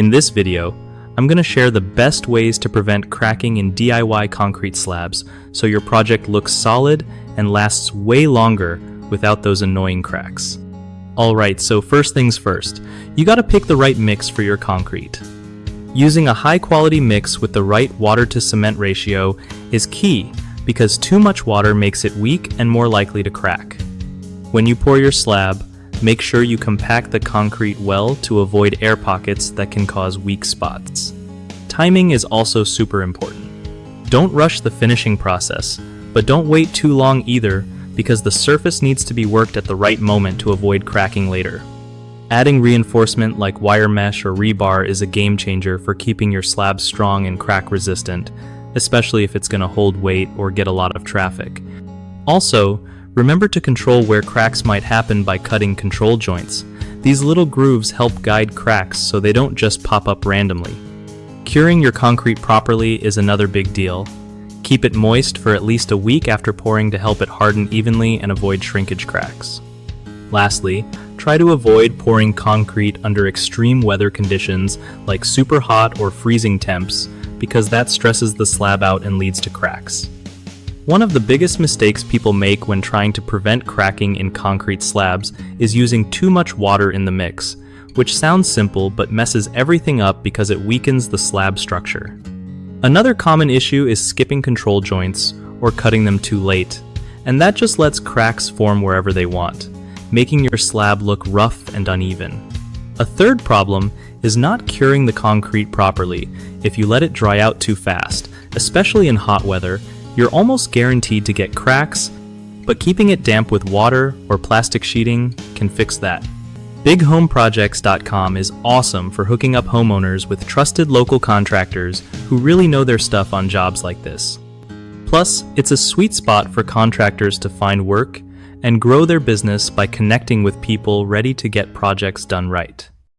In this video, I'm going to share the best ways to prevent cracking in DIY concrete slabs so your project looks solid and lasts way longer without those annoying cracks. Alright, so first things first, you gotta pick the right mix for your concrete. Using a high quality mix with the right water to cement ratio is key because too much water makes it weak and more likely to crack. When you pour your slab, make sure you compact the concrete well to avoid air pockets that can cause weak spots. Timing is also super important. Don't rush the finishing process, but don't wait too long either because the surface needs to be worked at the right moment to avoid cracking later. Adding reinforcement like wire mesh or rebar is a game changer for keeping your slab strong and crack resistant, especially if it's going to hold weight or get a lot of traffic. Also, remember to control where cracks might happen by cutting control joints. These little grooves help guide cracks so they don't just pop up randomly. Curing your concrete properly is another big deal. Keep it moist for at least a week after pouring to help it harden evenly and avoid shrinkage cracks. Lastly, try to avoid pouring concrete under extreme weather conditions like super hot or freezing temps because that stresses the slab out and leads to cracks. One of the biggest mistakes people make when trying to prevent cracking in concrete slabs is using too much water in the mix, which sounds simple but messes everything up because it weakens the slab structure. Another common issue is skipping control joints or cutting them too late, and that just lets cracks form wherever they want, making your slab look rough and uneven. A third problem is not curing the concrete properly. If you let it dry out too fast, especially in hot weather, you're almost guaranteed to get cracks, but keeping it damp with water or plastic sheeting can fix that. BigHomeProjects.com is awesome for hooking up homeowners with trusted local contractors who really know their stuff on jobs like this. Plus, it's a sweet spot for contractors to find work and grow their business by connecting with people ready to get projects done right.